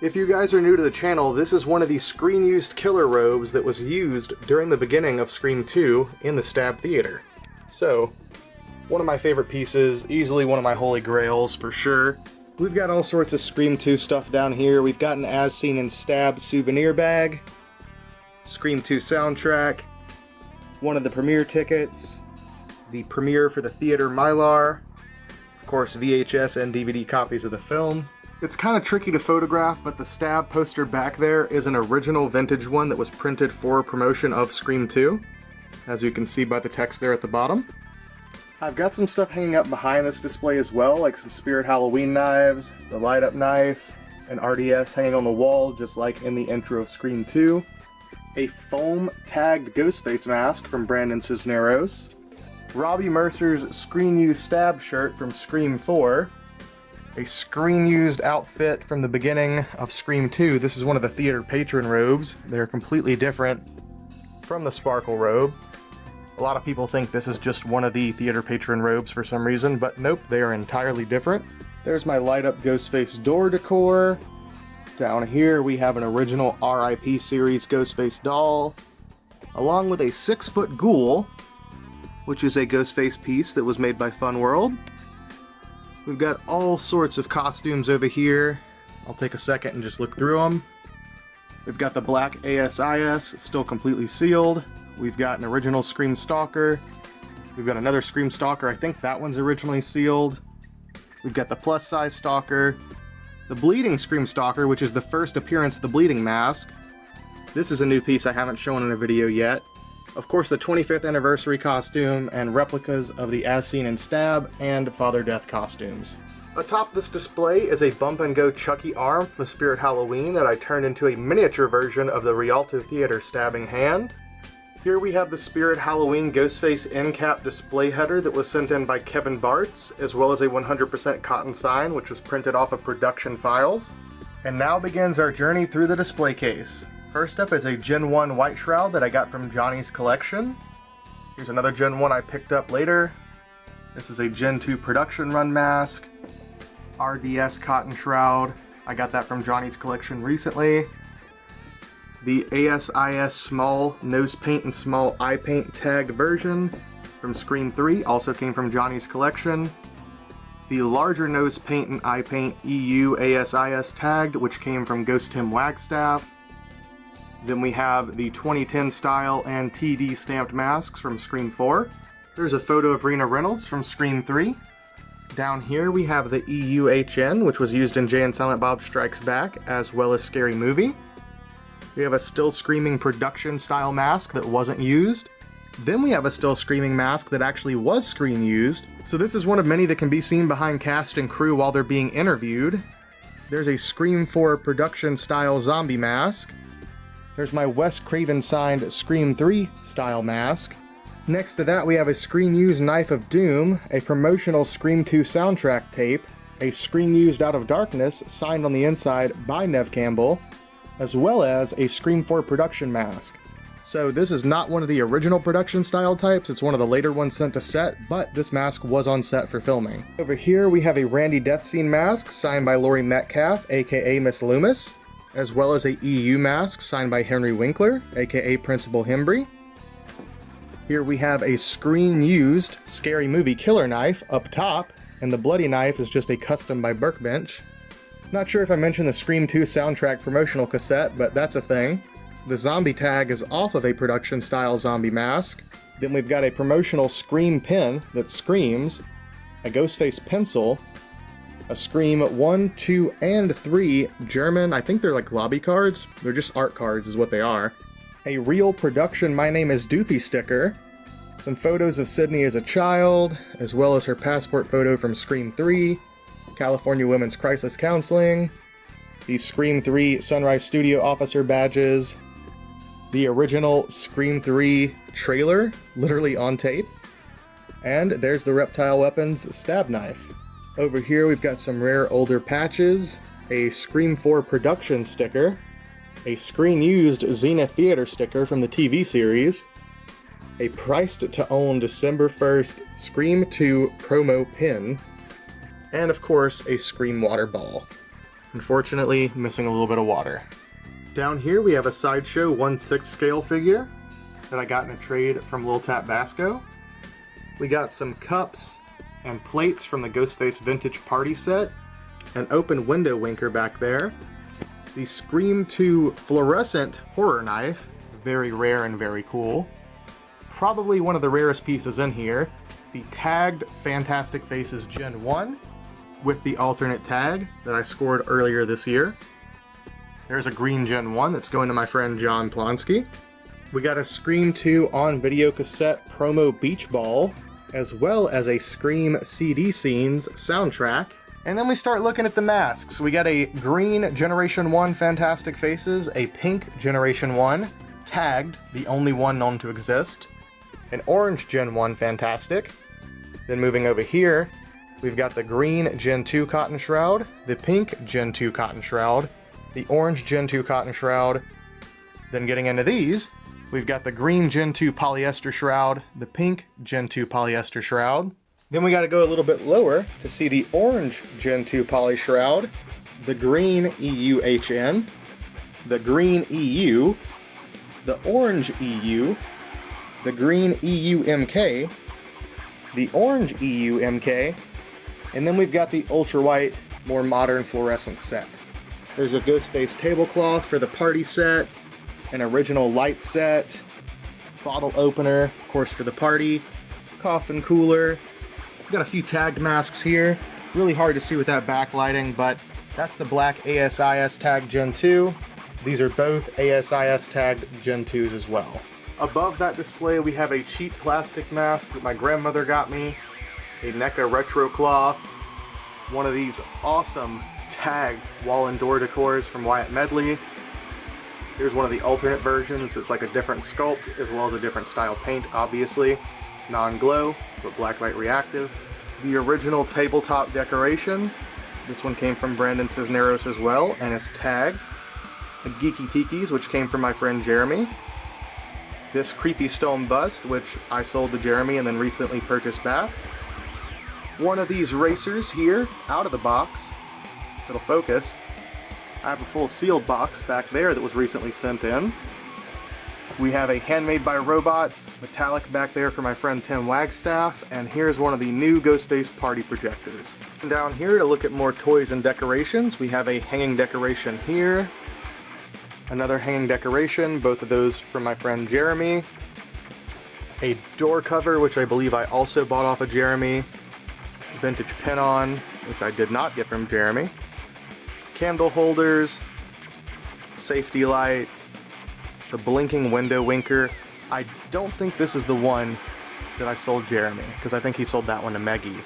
If you guys are new to the channel, this is one of the screen-used killer robes that was used during the beginning of Scream 2 in the Stab Theater. So, one of my favorite pieces, easily one of my holy grails for sure. We've got all sorts of Scream 2 stuff down here. We've got an As Seen in Stab souvenir bag, Scream 2 soundtrack, one of the premiere tickets, the premiere for the theater Mylar, of course VHS and DVD copies of the film. It's kind of tricky to photograph, but the Stab poster back there is an original vintage one that was printed for promotion of Scream 2, as you can see by the text there at the bottom. I've got some stuff hanging up behind this display as well, like some Spirit Halloween knives, the light-up knife, an RDS hanging on the wall, just like in the intro of Scream 2, a foam-tagged Ghostface mask from Brandon Cisneros, Robbie Mercer's screen-used stab shirt from Scream 4, a screen-used outfit from the beginning of Scream 2. This is one of the theater patron robes. They're completely different from the Sparkle robe. A lot of people think this is just one of the theater patron robes for some reason, but nope, they are entirely different. There's my light-up Ghostface door decor. Down here we have an original RIP series Ghostface doll, along with a 6-foot ghoul, which is a Ghostface piece that was made by Fun World. We've got all sorts of costumes over here. I'll take a second and just look through them. We've got the black ASIS, still completely sealed. We've got an original Scream Stalker. We've got another Scream Stalker. I think that one's originally sealed. We've got the plus-size Stalker. The Bleeding Scream Stalker, which is the first appearance of the Bleeding mask. This is a new piece I haven't shown in a video yet. Of course, the 25th anniversary costume and replicas of the As Seen in Stab and Father Death costumes. Atop this display is a Bump and Go Chucky arm from Spirit Halloween that I turned into a miniature version of the Rialto Theater stabbing hand. Here we have the Spirit Halloween Ghostface end cap display header that was sent in by Kevin Bartz, as well as a 100% cotton sign which was printed off of production files. And now begins our journey through the display case. First up is a Gen 1 white shroud that I got from Johnny's collection. Here's another Gen 1 I picked up later. This is a Gen 2 production run mask. RDS cotton shroud. I got that from Johnny's collection recently. The ASIS small nose paint and small eye paint tagged version from Scream 3 also came from Johnny's collection. The larger nose paint and eye paint EU ASIS tagged, which came from Ghost Tim Wagstaff. Then we have the 2010 style and TD stamped masks from Scream 4. There's a photo of Rena Reynolds from Scream 3. Down here we have the EUHN, which was used in Jay and Silent Bob Strikes Back, as well as Scary Movie. We have a Still Screaming production style mask that wasn't used. Then we have a Still Screaming mask that actually was screen used. So this is one of many that can be seen behind cast and crew while they're being interviewed. There's a Scream 4 production style zombie mask. There's my Wes Craven signed Scream 3 style mask. Next to that we have a screen used Knife of Doom, a promotional Scream 2 soundtrack tape, a screen used Out of Darkness signed on the inside by Neve Campbell, as well as a Scream 4 production mask. So this is not one of the original production style types, it's one of the later ones sent to set, but this mask was on set for filming. Over here we have a Randy Death Scene mask signed by Laurie Metcalf, aka Miss Loomis, as well as a EU mask signed by Henry Winkler, aka Principal Hembry. Here we have a screen-used Scary Movie killer knife up top, and the bloody knife is just a custom by Burkbench. Not sure if I mentioned the Scream 2 soundtrack promotional cassette, but that's a thing. The zombie tag is off of a production-style zombie mask. Then we've got a promotional Scream pin that screams, a Ghostface pencil, a Scream 1, 2, and 3 German, I think they're like lobby cards, they're just art cards is what they are, a real production My Name is Doofy sticker, some photos of Sydney as a child, as well as her passport photo from Scream 3, California Women's Crisis Counseling, the Scream 3 Sunrise Studio Officer badges, the original Scream 3 trailer, literally on tape, and there's the Reptile Weapons stab knife. Over here we've got some rare older patches, a Scream 4 production sticker, a screen-used Xena Theater sticker from the TV series, a priced to own December 1st Scream 2 promo pin, and of course a Scream water ball. Unfortunately, missing a little bit of water. Down here we have a Sideshow 1/6 scale figure that I got in a trade from Lil Tap Basco. We got some cups and plates from the Ghostface Vintage Party set, an open window winker back there, the Scream 2 fluorescent horror knife, very rare and very cool, probably one of the rarest pieces in here, the tagged Fantastic Faces Gen 1 with the alternate tag that I scored earlier this year. There's a green Gen 1 that's going to my friend John Plonsky. We got a Scream 2 on video cassette promo beach ball as well as a Scream CD Scenes soundtrack. And then we start looking at the masks. We got a green Generation 1 Fantastic Faces, a pink Generation 1, tagged, the only one known to exist, an orange Gen 1 Fantastic. Then moving over here, we've got the green Gen 2 Cotton Shroud, the pink Gen 2 Cotton Shroud, the orange Gen 2 Cotton Shroud. Then getting into these, we've got the green Gen 2 Polyester Shroud, the pink Gen 2 Polyester Shroud. Then we gotta go a little bit lower to see the orange Gen 2 Poly Shroud, the green EUHN, the green EU, the orange EU, the green EUMK, the orange EUMK, and then we've got the ultra white, more modern fluorescent set. There's a Ghostface tablecloth for the party set, an original light set, bottle opener, of course for the party, coffin cooler. Got a few tagged masks here. Really hard to see with that backlighting, but that's the black ASIS tagged Gen 2. These are both ASIS tagged Gen 2s as well. Above that display we have a cheap plastic mask that my grandmother got me, a NECA retro cloth, one of these awesome tagged wall and door decors from Wyatt Medley. Here's one of the alternate versions. It's like a different sculpt as well as a different style paint, obviously. Non-glow, but blacklight reactive. The original tabletop decoration. This one came from Brandon Cisneros as well, and is tagged. The Geeky Tikis, which came from my friend Jeremy. This creepy stone bust, which I sold to Jeremy and then recently purchased back. One of these racers here, out of the box. It'll focus. I have a full sealed box back there that was recently sent in. We have a Handmade by Robots metallic back there for my friend Tim Wagstaff, and here's one of the new Ghostface party projectors. And down here to look at more toys and decorations, we have a hanging decoration here, another hanging decoration, both of those from my friend Jeremy, a door cover which I believe I also bought off of Jeremy, vintage pin-on which I did not get from Jeremy, candle holders, safety light, the blinking window winker. I don't think this is the one that I sold Jeremy, because I think he sold that one to Meggie.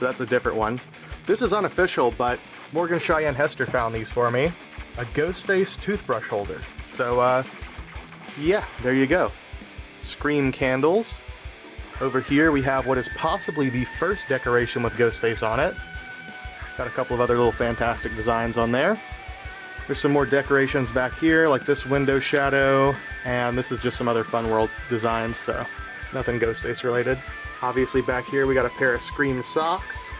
So that's a different one. This is unofficial, but Morgan Cheyenne Hester found these for me. A Ghostface toothbrush holder. So, yeah, there you go. Scream candles. Over here we have what is possibly the first decoration with Ghostface on it. Got a couple of other little fantastic designs on there. There's some more decorations back here, like this window shadow, and this is just some other Fun World designs, so nothing Ghostface related. Obviously back here we got a pair of Scream socks.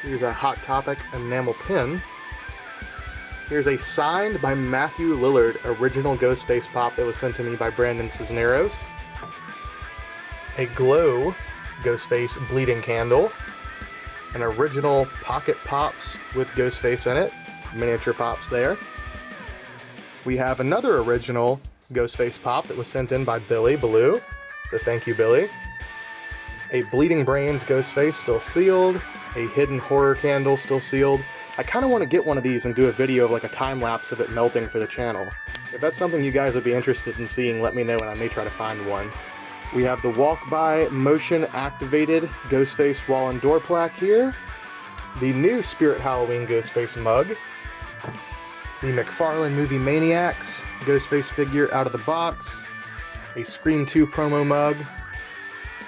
Here's a Hot Topic enamel pin. Here's a signed by Matthew Lillard original Ghostface pop that was sent to me by Brandon Cisneros. A glow Ghostface bleeding candle. An original Pocket Pops with Ghostface in it. Miniature pops there. We have another original Ghostface pop that was sent in by Billy Ballou, so thank you, Billy. A Bleeding Brains Ghostface still sealed. A Hidden Horror candle still sealed. I kind of want to get one of these and do a video of like a time lapse of it melting for the channel. If that's something you guys would be interested in seeing, let me know and I may try to find one. We have the Walk By motion activated Ghostface wall and door plaque here. The new Spirit Halloween Ghostface mug. The McFarlane Movie Maniacs Ghostface figure out of the box. A Scream 2 promo mug.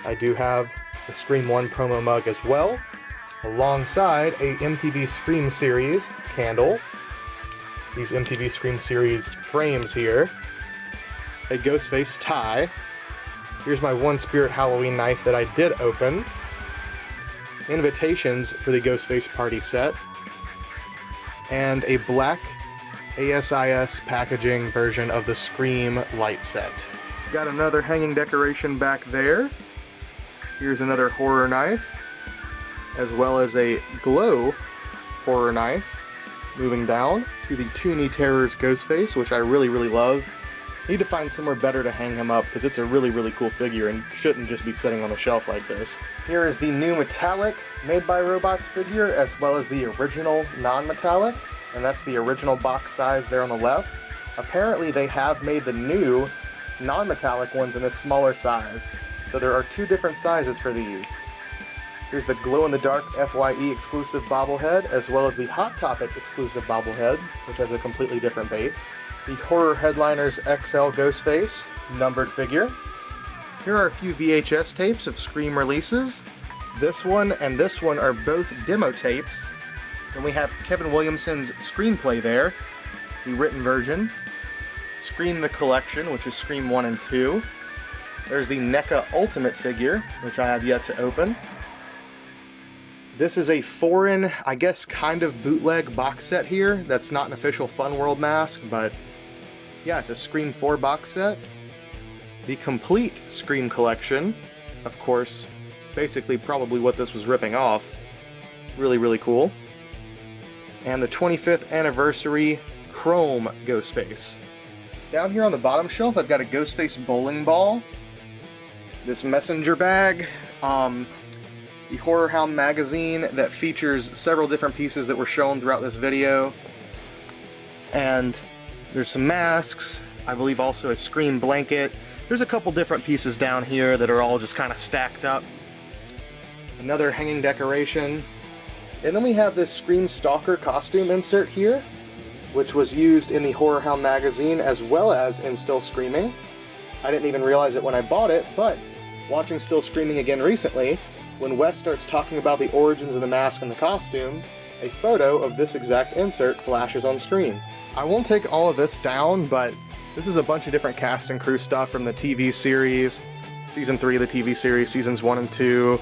I do have the Scream 1 promo mug as well. Alongside a MTV Scream Series candle. These MTV Scream Series frames here. A Ghostface tie. Here's my one Spirit Halloween knife that I did open. Invitations for the Ghostface party set. And a black ASIS packaging version of the Scream light set. Got another hanging decoration back there. Here's another horror knife, as well as a glow horror knife. Moving down to the Toony Terrors Ghostface, which I really love. Need to find somewhere better to hang him up because it's a really cool figure and shouldn't just be sitting on the shelf like this. Here is the new metallic Made by Robots figure, as well as the original non-metallic, and that's the original box size there on the left. Apparently they have made the new non-metallic ones in a smaller size, so there are two different sizes for these. Here's the glow-in-the-dark FYE exclusive bobblehead, as well as the Hot Topic exclusive bobblehead, which has a completely different base. The Horror Headliners XL Ghostface, numbered figure. Here are a few VHS tapes of Scream releases. This one and this one are both demo tapes. Then we have Kevin Williamson's screenplay there, the written version. Scream the Collection, which is Scream 1 and 2. There's the NECA Ultimate figure, which I have yet to open. This is a foreign, I guess, kind of bootleg box set here. That's not an official Fun World mask, but yeah, it's a Scream 4 box set. The complete Scream collection, of course, basically probably what this was ripping off. Really, really cool. And the 25th anniversary Chrome Ghostface. Down here on the bottom shelf, I've got a Ghostface bowling ball. This messenger bag. The Horror Hound magazine that features several different pieces that were shown throughout this video. And there's some masks, I believe also a Scream blanket. There's a couple different pieces down here that are all just kind of stacked up. Another hanging decoration. And then we have this Scream Stalker costume insert here, which was used in the Horror Hound magazine as well as in Still Screaming. I didn't even realize it when I bought it, but watching Still Screaming again recently, when Wes starts talking about the origins of the mask and the costume, a photo of this exact insert flashes on screen. I won't take all of this down, but this is a bunch of different cast and crew stuff from the TV series, Season 3 of the TV series, Seasons 1 and 2,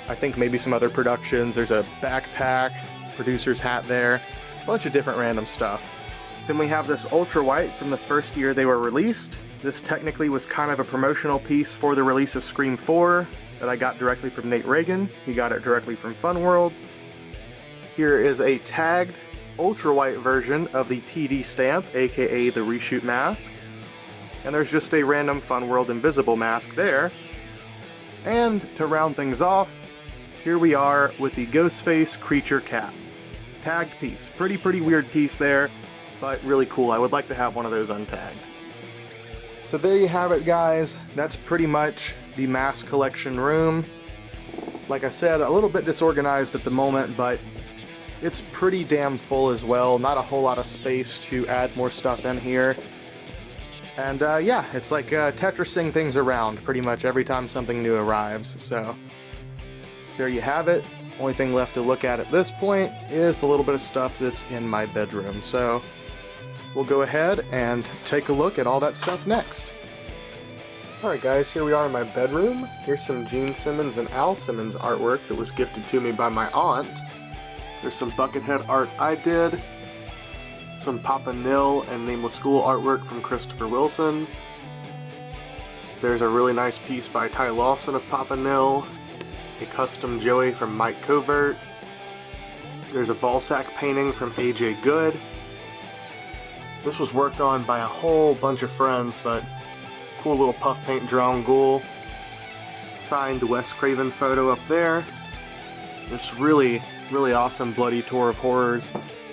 I think maybe some other productions. There's a backpack, producer's hat there, a bunch of different random stuff. Then we have this Ultra White from the first year they were released. This technically was kind of a promotional piece for the release of Scream 4 that I got directly from Nate Reagan. He got it directly from Fun World. Here is a tagged Ultra White version of the TD stamp, aka the reshoot mask. And there's just a random Fun World Invisible mask there. And to round things off, here we are with the Ghostface Creature Cap. Tagged piece. Pretty weird piece there, but really cool. I would like to have one of those untagged. So there you have it, guys. That's pretty much the mask collection room. Like I said, a little bit disorganized at the moment, but it's pretty damn full as well. Not a whole lot of space to add more stuff in here. And yeah, it's like Tetrising things around pretty much every time something new arrives. So there you have it. Only thing left to look at this point is the little bit of stuff that's in my bedroom. So we'll go ahead and take a look at all that stuff next. Alright guys, here we are in my bedroom. Here's some Gene Simmons and Al Simmons artwork that was gifted to me by my aunt. There's some Buckethead art I did. Some Papa Nil and Nameless School artwork from Christopher Wilson. There's a really nice piece by Ty Lawson of Papa Nil. A custom Joey from Mike Covert. There's a ballsack painting from AJ Good. This was worked on by a whole bunch of friends, but cool little puff paint drawn ghoul. Signed Wes Craven photo up there. This really awesome Bloody Tour of Horrors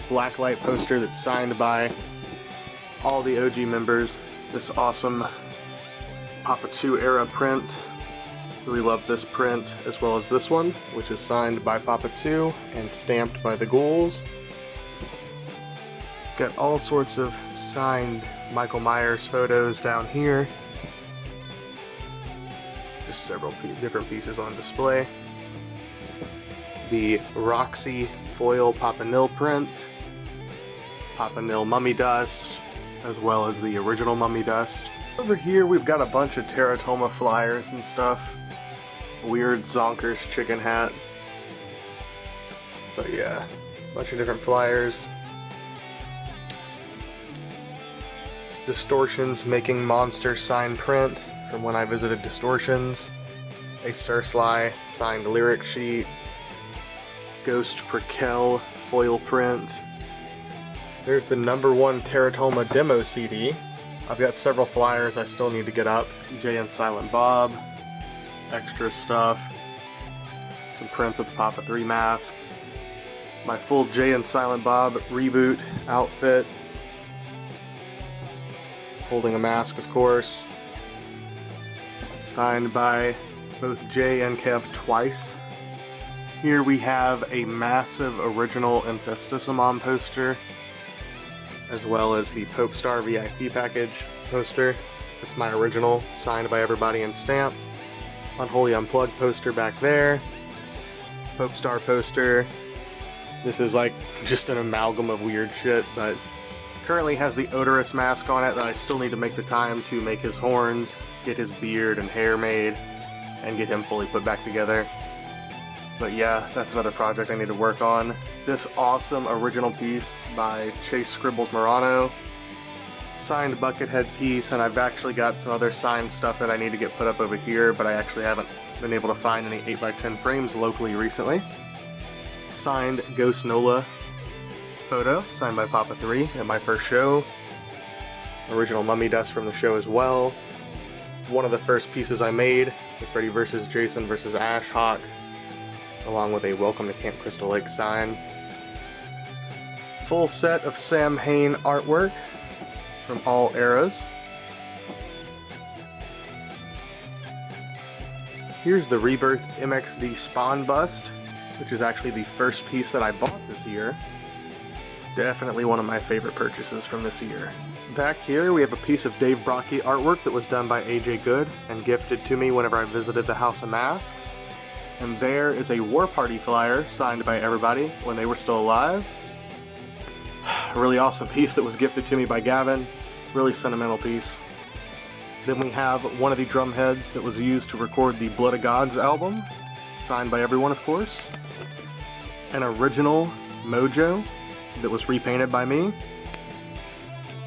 blacklight poster that's signed by all the OG members. This awesome Papa 2 era print. Really love this print, as well as this one, which is signed by Papa 2 and stamped by the ghouls. Got all sorts of signed Michael Myers photos down here. There's several different pieces on display. The Roxy foil Papa Nil print, Papa Nil mummy dust, as well as the original mummy dust. Over here we've got a bunch of Teratoma flyers and stuff. Weird Zonkers chicken hat. But yeah, a bunch of different flyers. Distortions Making Monster sign print from when I visited Distortions. A Sursly signed lyric sheet. Ghost Prequel foil print. There's the #1 Teratoma demo CD. I've got several flyers I still need to get up. Jay and Silent Bob. Extra stuff. Some prints of the Papa 3 mask. My full Jay and Silent Bob reboot outfit. Holding a mask, of course. Signed by both Jay and Kev twice. Here we have a massive original Infestissumon poster, as well as the Popestar VIP package poster. It's my original, signed by everybody and stamped. Unholy Unplugged poster back there. Popestar poster. This is like just an amalgam of weird shit, but currently has the Odorous mask on it that I still need to make the time to make his horns, get his beard and hair made, and get him fully put back together. But yeah, that's another project I need to work on. This awesome original piece by Chase Scribbles Murano. Signed Buckethead piece, and I've actually got some other signed stuff that I need to get put up over here, but I actually haven't been able to find any 8x10 frames locally recently. Signed Ghost Nola photo, signed by Papa 3 at my first show. Original mummy dust from the show as well. One of the first pieces I made, the Freddy vs. Jason vs. Ash Hawk, along with a Welcome to Camp Crystal Lake sign. Full set of Sam Hain artwork from all eras. Here's the Rebirth MXD Spawn bust, which is actually the first piece that I bought this year. Definitely one of my favorite purchases from this year. Back here we have a piece of Dave Brockie artwork that was done by AJ Good and gifted to me whenever I visited the House of Masks. And there is a War Party flyer signed by everybody when they were still alive. A really awesome piece that was gifted to me by Gavin. Really sentimental piece. Then we have one of the drum heads that was used to record the Blood of Gods album, signed by everyone of course. An original Mojo that was repainted by me.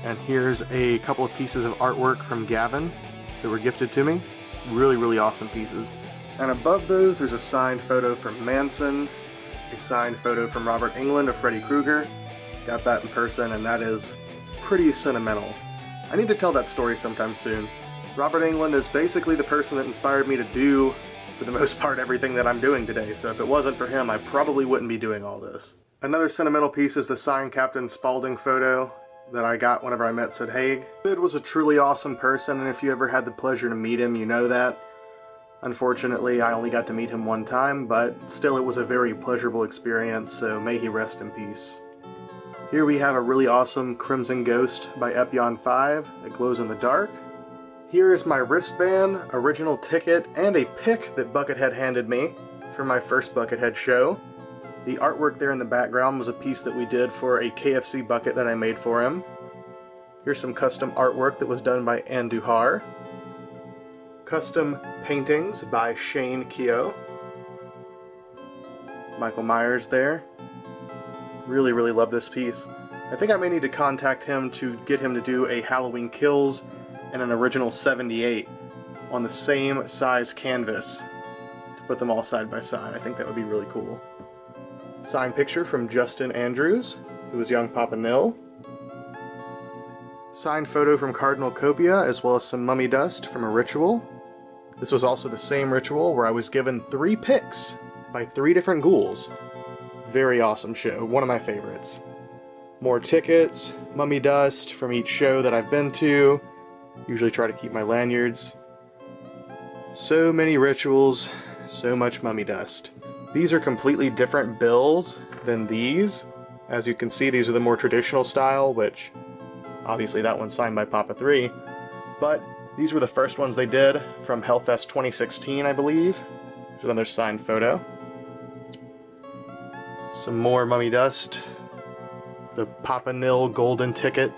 And here's a couple of pieces of artwork from Gavin that were gifted to me. Really, really awesome pieces. And above those there's a signed photo from Manson, a signed photo from Robert Englund of Freddy Krueger. Got that in person, and that is pretty sentimental. I need to tell that story sometime soon. Robert Englund is basically the person that inspired me to do, for the most part, everything that I'm doing today, so if it wasn't for him, I probably wouldn't be doing all this. Another sentimental piece is the signed Captain Spaulding photo that I got whenever I met Sid Haig. Sid was a truly awesome person, and if you ever had the pleasure to meet him, you know that. Unfortunately, I only got to meet him one time, but still it was a very pleasurable experience, so may he rest in peace. Here we have a really awesome Crimson Ghost by Epion 5 that glows in the dark. Here is my wristband, original ticket, and a pick that Buckethead handed me for my first Buckethead show. The artwork there in the background was a piece that we did for a KFC bucket that I made for him. Here's some custom artwork that was done by Ann Duhar. Custom paintings by Shane Keogh. Michael Myers there. Really, really love this piece. I think I may need to contact him to get him to do a Halloween Kills and an original 78 on the same size canvas to put them all side by side. I think that would be really cool. Signed picture from Justin Andrews, who was young Papa Nil. Signed photo from Cardinal Copia, as well as some mummy dust from a ritual. This was also the same ritual where I was given 3 picks by 3 different ghouls. Very awesome show, one of my favorites. More tickets, mummy dust from each show that I've been to. Usually try to keep my lanyards. So many rituals, so much mummy dust. These are completely different bills than these. As you can see, these are the more traditional style, which obviously that one's signed by Papa 3. But these were the first ones they did from Hellfest 2016, I believe. There's another signed photo. Some more mummy dust. The Papa Nil golden ticket.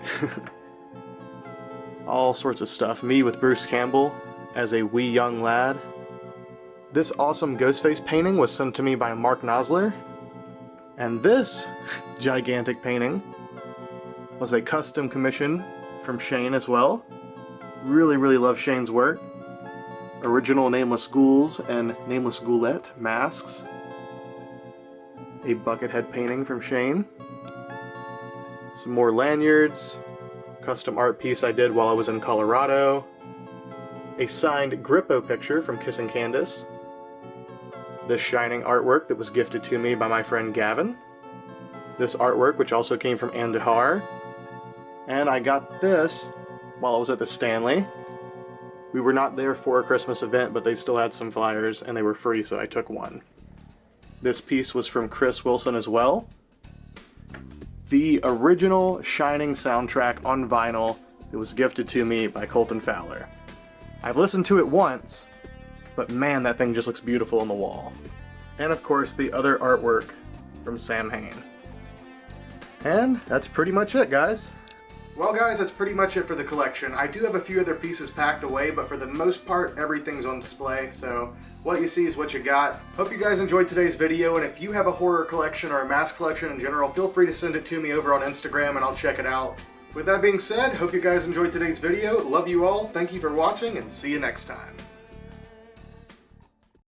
All sorts of stuff. Me with Bruce Campbell as a wee young lad. This awesome Ghostface painting was sent to me by Mark Nosler. And this gigantic painting was a custom commission from Shane as well. Really, really love Shane's work. Original Nameless Ghouls and Nameless Ghoulette masks. A Buckethead painting from Shane. Some more lanyards. Custom art piece I did while I was in Colorado. A signed Grippo picture from Kissing Candace. This Shining artwork that was gifted to me by my friend Gavin. This artwork, which also came from Ann Duhar. And I got this while I was at the Stanley. We were not there for a Christmas event, but they still had some flyers and they were free, so I took one. This piece was from Chris Wilson as well. The original Shining soundtrack on vinyl. It was gifted to me by Colton Fowler. I've listened to it once, but man, that thing just looks beautiful on the wall. And of course, the other artwork from Sam Hain. And that's pretty much it, guys. Well guys, that's pretty much it for the collection. I do have a few other pieces packed away, but for the most part, everything's on display, so what you see is what you got. Hope you guys enjoyed today's video, and if you have a horror collection or a mask collection in general, feel free to send it to me over on Instagram and I'll check it out. With that being said, hope you guys enjoyed today's video. Love you all, thank you for watching, and see you next time.